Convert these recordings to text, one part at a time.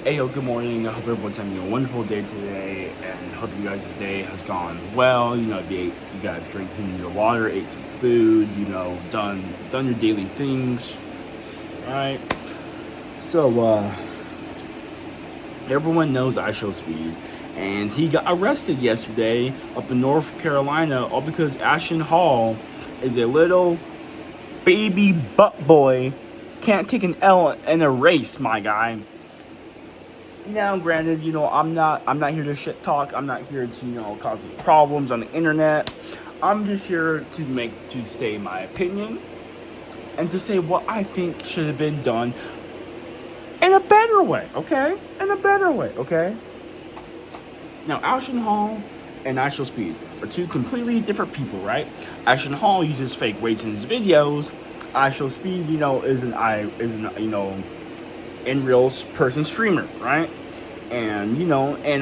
Hey, yo, good morning. I hope everyone's having a wonderful day today, and hope you guys' day has gone well. You guys drinking your water, ate some food, done your daily things, right? So, everyone knows ishowspeed, and he got arrested yesterday up in North Carolina, all because Ashton Hall is a little baby butt boy, can't take an L in a race, my guy. Now, granted, I'm not here to shit talk. I'm not here to, cause any problems on the internet. I'm just here to state my opinion and to say what I think should have been done in a better way, okay? In a better way, okay? Now, Ashton Hall and ishowspeed are two completely different people, right? Ashton Hall uses fake weights in his videos. ishowspeed, is an in real person streamer, right? And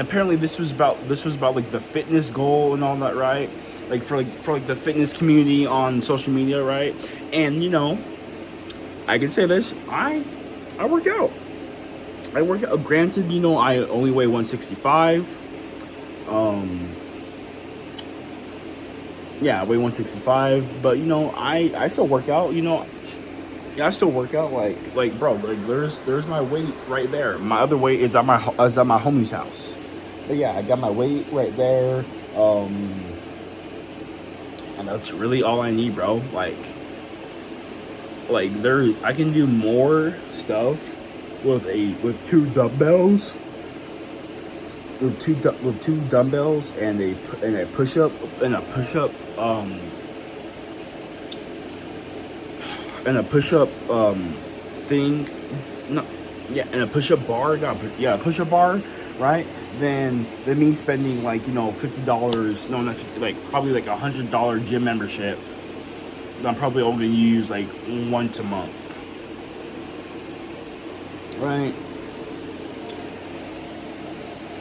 apparently this was about like the fitness goal and all that, right? Like for the fitness community on social media, right? And I can say this: I work out. I work out. Granted, I only weigh 165. Yeah, I weigh 165, but I still work out. Yeah, I still work out like bro, like there's my weight right there. My other weight is at my homie's house. But yeah, I got my weight right there. And that's really all I need, bro. Like there I can do more stuff with two dumbbells. With two dumbbells and a push up and a push-up thing, no, yeah, and a push-up bar, a push-up bar, right? Then me spending $50, no, not 50, like probably like $100 gym membership. I'm probably only gonna use like once a month, right?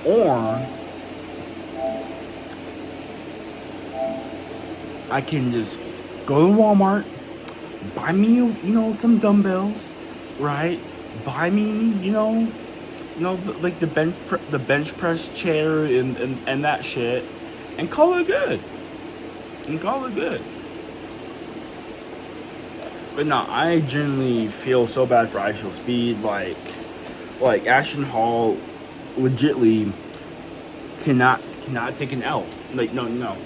Or I can just go to Walmart, buy me, some dumbbells, right? Buy me, like the bench press chair and that shit, and call it good. And call it good. But no, I genuinely feel so bad for ishowspeed. Like Ashton Hall, legitly cannot take an L. Like no. Let me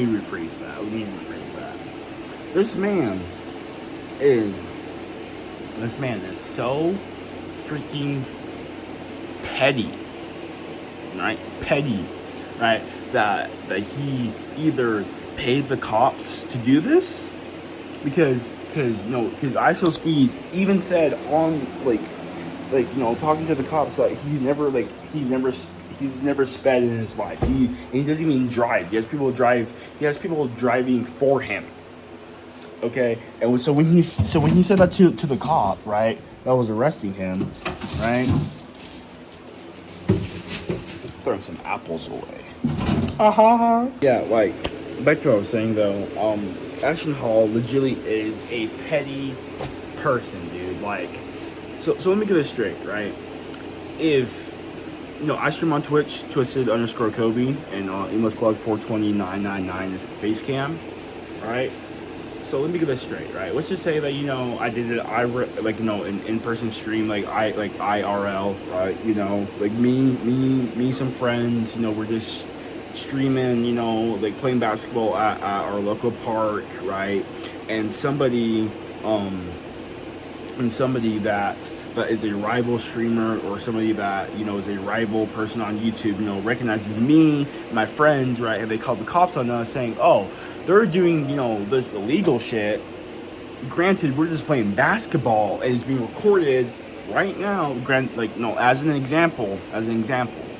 rephrase that. This man is so freaking petty, right? Petty, right? That he either paid the cops to do this because ishowspeed even said on talking to the cops that he's never sped in his life. He doesn't even drive. He has people driving for him. Okay, and so when he said that to the cop, right, that was arresting him, right, throwing some apples away. Yeah, like back to what I was saying though. Ashton Hall legitimately is a petty person, dude. So let me get this straight, right? If I stream on Twitch, twisted_Kobe, and emo squad 420999 is the face cam, right? So let me get this straight, right? Let's just say that I did it. An in-person stream, like IRL, right? Like me, some friends. We're just streaming. Like playing basketball at our local park, right? And somebody that is a rival streamer, or somebody that is a rival person on YouTube, recognizes me, my friends, right? And they call the cops on us, saying, "Oh, they're doing this illegal shit." Granted, we're just playing basketball, and it's being recorded right now. As an example,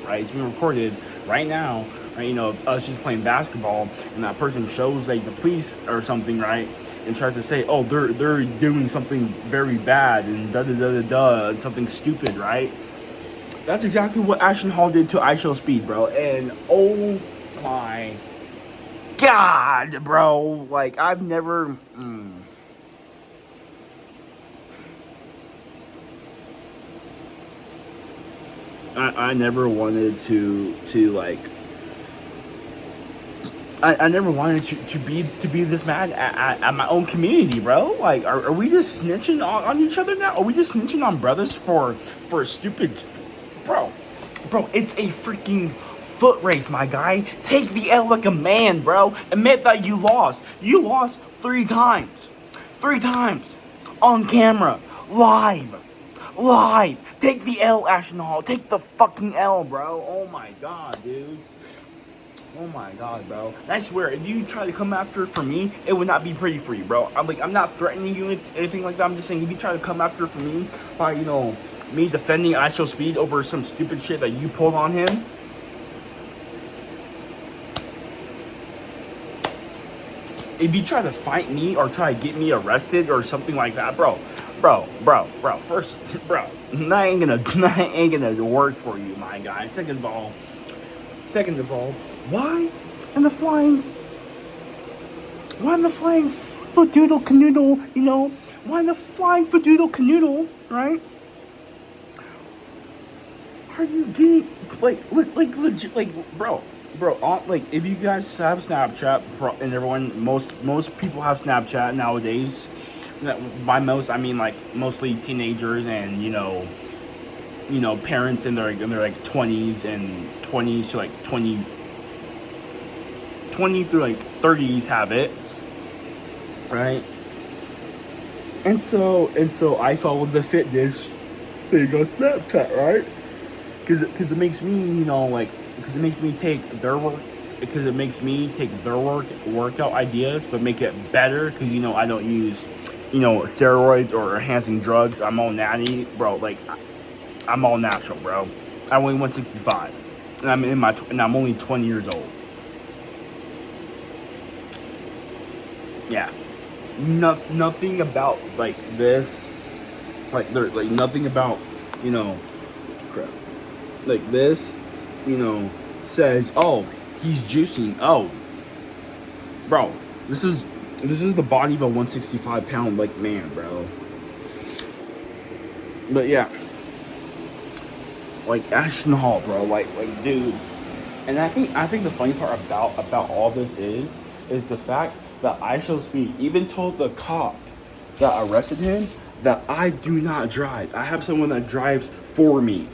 right? It's being recorded right now, right? Us just playing basketball, and that person shows like the police or something, right? And tries to say, "Oh, they're doing something very bad and and something stupid," right? That's exactly what Ashton Hall did to ishowspeed, bro. And oh my god, bro! Like I've never. I never wanted to like. I never wanted to be this mad at my own community, bro. Like, are we just snitching on each other now? Are we just snitching on brothers for stupid, bro? Bro, it's a freaking foot race, my guy. Take the L like a man, bro. Admit that you lost. You lost 3 times, 3 times on camera, live. Take the L, Ashton Hall. Take the fucking L, bro. Oh my god, dude. Oh my god, bro. And I swear, if you try to come after for me, it would not be pretty for you, bro. I'm not threatening you with anything like that. I'm just saying, if you try to come after for me by, me defending ishowspeed over some stupid shit that you pulled on him, if you try to fight me or try to get me arrested or something like that, bro, first, bro, that ain't gonna work for you, my guy. Second of all, why in the flying fadoodle canoodle, why in the flying fadoodle canoodle, right? Are you getting, legit, bro, like, if you guys have Snapchat, and everyone, most people have Snapchat nowadays, by most, I mean, like, mostly teenagers and, parents in their 20s and 20s to like 20 through like 30s have it, right? And so I followed the fitness thing on Snapchat, right? Because it makes me, because it makes me take their workout ideas, but make it better. Because I don't use, steroids or enhancing drugs. I'm all natty, bro. Like, I'm all natural, bro. I weigh 165, and I'm only 20 years old. Yeah, nothing about like this, nothing about crap, like this, says, oh, he's juicing. Oh, bro, this is the body of a 165-pound man, bro. But yeah. Like Ashton Hall, bro, like dude, and I think the funny part about all this is the fact that ishowspeed even told the cop that arrested him that I do not drive. I have someone that drives for me,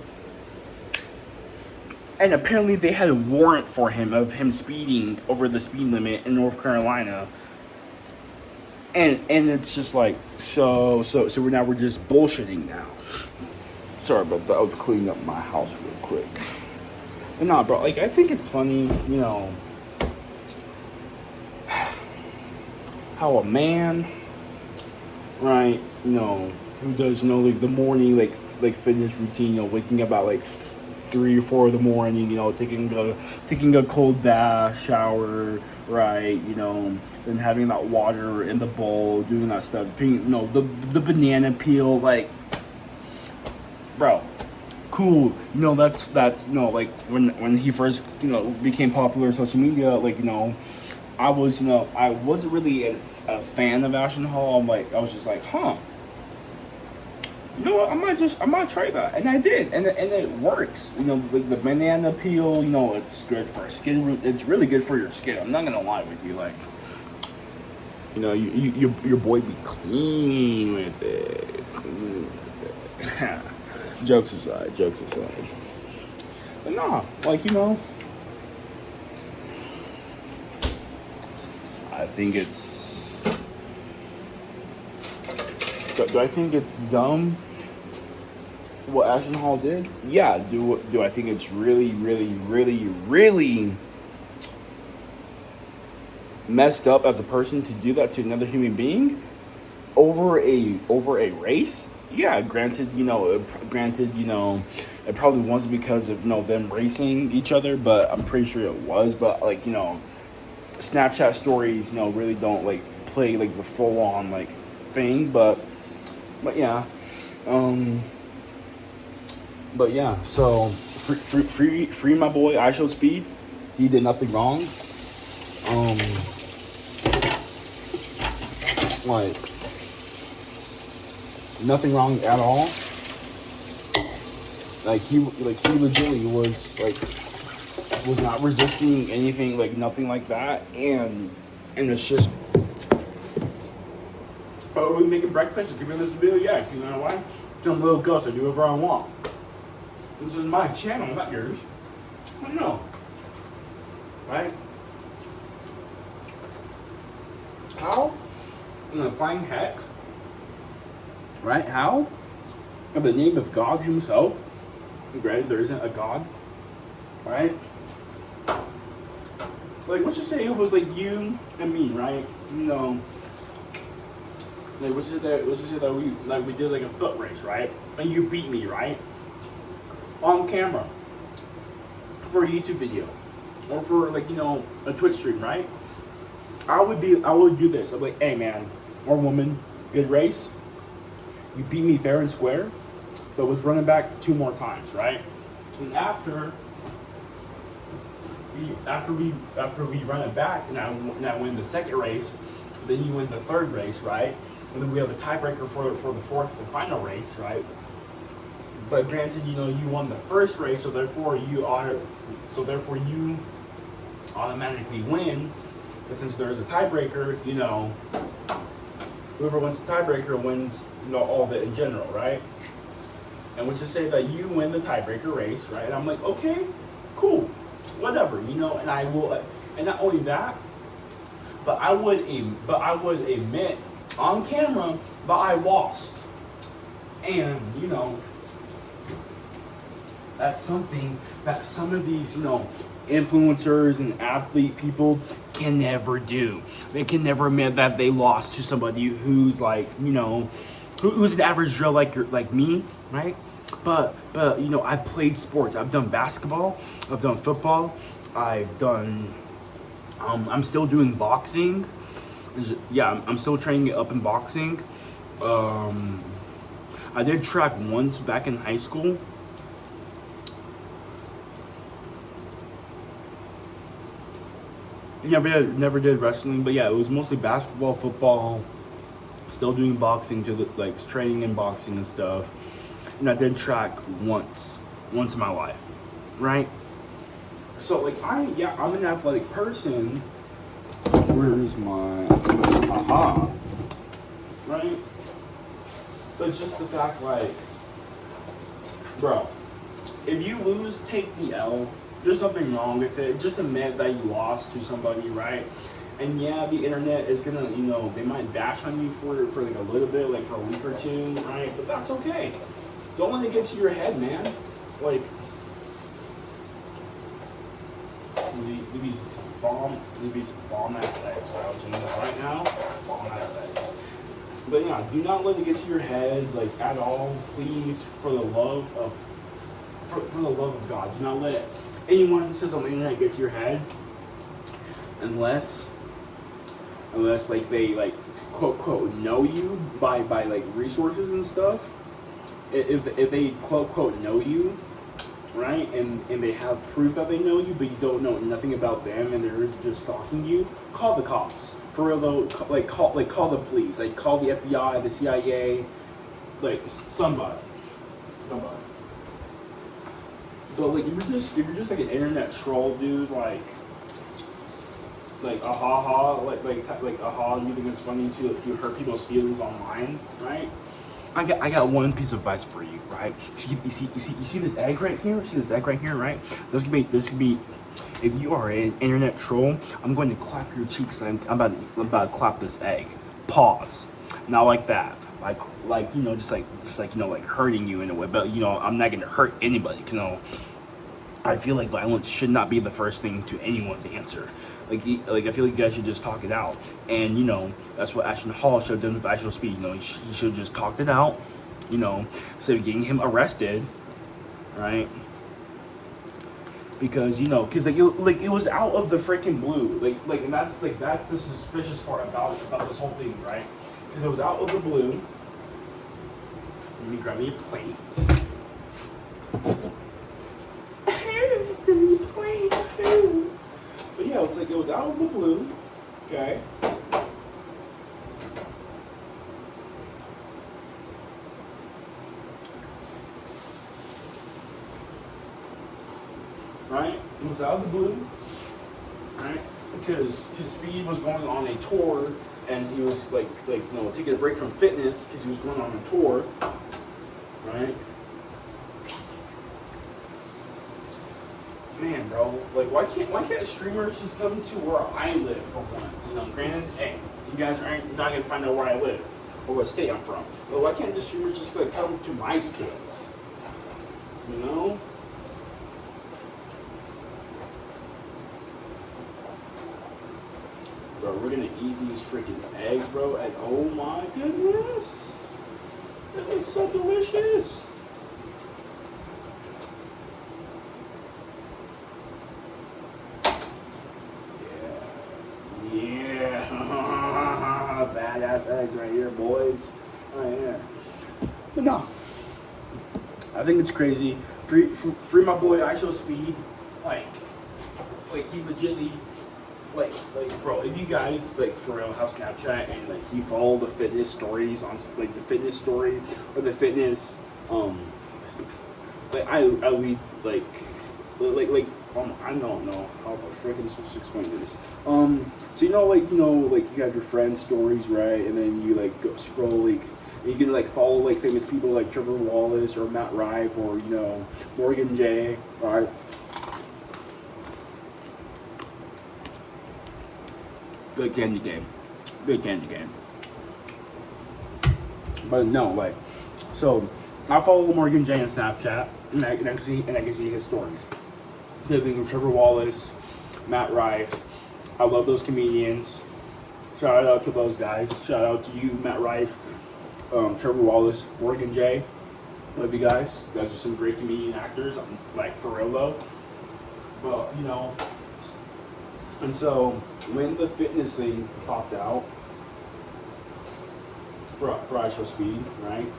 and apparently they had a warrant for him of him speeding over the speed limit in North Carolina, and it's just like so we're just bullshitting now. Sorry about that. I was cleaning up my house real quick. But nah, bro, like, I think it's funny, how a man, right, who does, like, the morning, like fitness routine, waking up at, like, 3 or 4 in the morning, taking a cold bath, shower, right, then having that water in the bowl, doing that stuff, the banana peel, like, bro, cool. That's like when he first became popular on social media, like I wasn't really a fan of Ashton Hall. I was just like, huh, you know what? I might try that, and I did, and it works. Like the banana peel, it's good for skin. It's really good for your skin. I'm not gonna lie with you, like, your boy be clean with it. Jokes aside. But nah, like, I think it's... Do I think it's dumb what Ashton Hall did? Yeah. Do I think it's really, really, really, really messed up as a person to do that to another human being over a race? Yeah, granted, it probably wasn't because of them racing each other, but I'm pretty sure it was. But like, Snapchat stories, really don't play the full on thing. But yeah, So free my boy ishowspeed. He did nothing wrong. Nothing wrong at all. he legitimately was not resisting anything, like nothing like that, and it's just, oh, we making breakfast and giving this video, yeah, you know why? I'm a little ghost, I do whatever I want. This is my channel, not yours. I know, right? How in the flying heck, right? How in the name of God himself, granted there isn't a God, right? Like, let's just say it was like you and me, right? You know, like let's just say that we did like a foot race, right? And you beat me, right? On camera for a YouTube video or for, like, you know, a Twitch stream, right? I would do this. I'm like, hey man or woman, good race. You beat me fair and square, but was running back 2 more times, right? And after we run it back, and I win the second race, then you win the third race, right? And then we have a tiebreaker for the fourth and final race, right? But granted, you know, you won the first race, so therefore you automatically win. But since there's a tiebreaker, you know, whoever wins the tiebreaker wins, you know, all of it in general, right? And let's just say that you win the tiebreaker race, right? And I'm like, okay, cool, whatever, you know. And I will, and not only that, but I would admit on camera that I lost, and you know, that's something that some of these, you know, influencers and athlete people can never do. They can never admit that they lost to somebody who's like, you know, who's an average Joe like me, right? But you know, I played sports. I've done basketball. I've done football. I've done. I'm still doing boxing. Yeah, I'm still training it up in boxing. I did track once back in high school. Never did wrestling, but yeah, it was mostly basketball, football. Still doing boxing, like training in boxing and stuff. And I did track once in my life, right? So like I'm an athletic person. Where's my aha? Right? But it's just the fact, like, bro, if you lose, take the L. There's nothing wrong with it. Just admit that you lost to somebody, right? And yeah, the internet is gonna, you know, they might bash on you for like a little bit, like for a week or two, right? But that's okay. Don't let it get to your head, man. Like, maybe some bomb ass eggs right now. Bomb ass eggs. But yeah, do not let it get to your head, like, at all. Please, for the love of God, do not let anyone who says on the internet get to your head, unless like they like quote know you by like resources and stuff. If they quote know you, right, and they have proof that they know you, but you don't know nothing about them, and they're just stalking you, call the cops. For real though, call the police, like call the FBI, the CIA, like somebody. But like if you're just like an internet troll, dude, like aha, like aha, you think it's funny to hurt people's feelings online, right? I got one piece of advice for you, right? You see this egg right here? See this egg right here, right? This could be. If you are an internet troll, I'm going to clap your cheeks. I'm about to clap this egg. Pause. Not like that. Like you know, just like you know, like hurting you in a way. But you know, I'm not going to hurt anybody. You know, I feel like violence should not be the first thing to anyone to answer. Like I feel like you guys should just talk it out. And you know, that's what Ashton Hall should have done with ishowspeed. You know, he should have just talked it out. You know, instead of getting him arrested, right? Because you know, because like it was out of the freaking blue. Like and that's the suspicious part about this whole thing, right? Because it was out of the blue. Let me grab me a plate. But yeah, it was out of the blue, okay? right? It was out of the blue, right? Because Speed was going on a tour, and he was taking a break from fitness because he was going on a tour, right? Man, bro, like why can't streamers just come to where I live for once? You know, granted, hey, you guys aren't not gonna find out where I live or what state I'm from, but why can't the streamers just like come to my state? You know? Bro, we're gonna eat these freaking eggs, bro, and oh my goodness, that looks so delicious. Yeah, badass eggs right here, boys. Right here. But no, I think it's crazy. Free my boy ishowspeed. Like he legitly, bro. If you guys like for real have Snapchat and like you follow the fitness stories on like the fitness story or the fitness, like I read like. I don't know how the frick I'm supposed to explain this. So you have your friends' stories, right? And then you like go scroll and you can like follow like famous people like Trevor Wallace or Matt Rife or Morgan J. Right? Good candy game. But no, so I follow Morgan J on Snapchat, and I can see his stories. Same thing with Trevor Wallace, Matt Rife. I love those comedians. Shout out to those guys. Shout out to you, Matt Rife, Trevor Wallace, Morgan J. Love you guys. You guys are some great comedian actors. Like for real though. But and so when the fitness thing popped out for ishowspeed, right?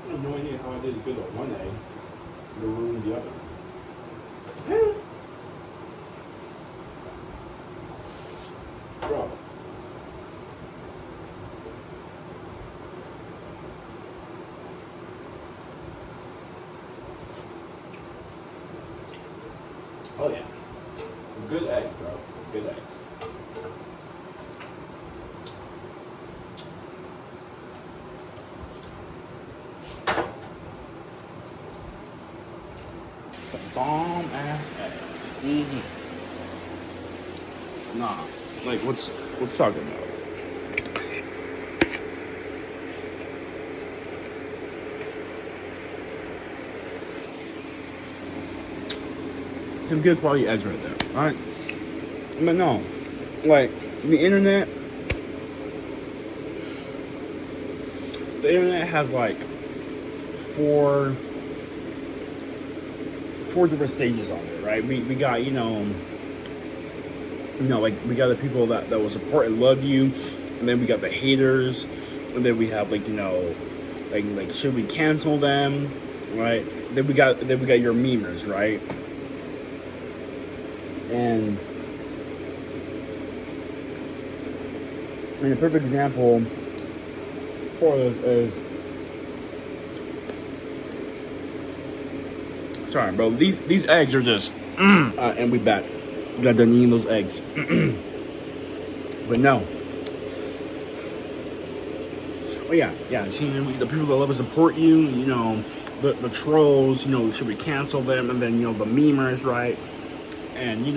I have no idea how I did good on one egg, but ruined the other. Bro. Oh yeah. Good egg, bro. Good eggs. Some bomb ass eggs. Mm-hmm. Nah. Like what's talking about? Some good quality eggs right there. Alright? But no. Like the internet has like four different stages on it, right? We got we got the people that will support and love you, and then we got the haters, and then we have like should we cancel them, right? Then we got your memers, right? And the perfect example for this is, sorry, bro. These eggs are just, and we back. We got done eating those eggs, but no. Oh yeah. See, the people that love and support you, the trolls, should we cancel them? And then the memers, right? And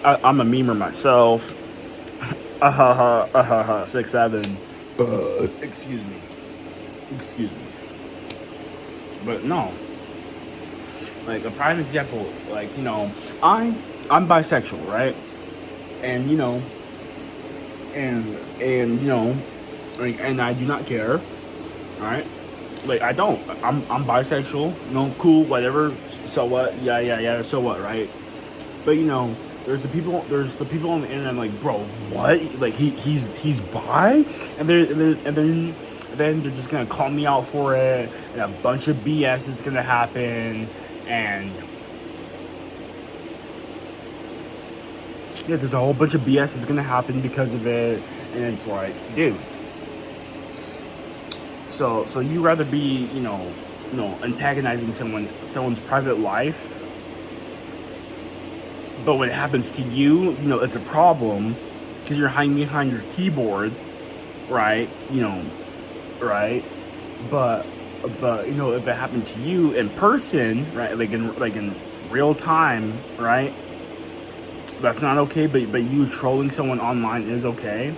I'm a memer myself. 6'7". Excuse me. But no. Like a prime example, I'm bisexual, right? And and I do not care, right? Like I don't. I'm bisexual. Cool, whatever. So what? Yeah. So what, right? But there's the people on the internet like, bro, what? Like he's bi, and then they're just gonna call me out for it, and a bunch of BS is gonna happen, and yeah, there's a whole bunch of BS is gonna happen because of it, and it's like, dude. So you rather be, antagonizing someone's private life, but when it happens to you, it's a problem because you're hiding behind your keyboard, right? Right? But if it happened to you in person, right, like in real time, right, that's not okay. But you trolling someone online is okay.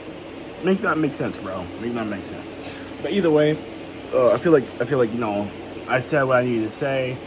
Make that make sense, bro. Make that make sense. But either way, I feel like I said what I needed to say.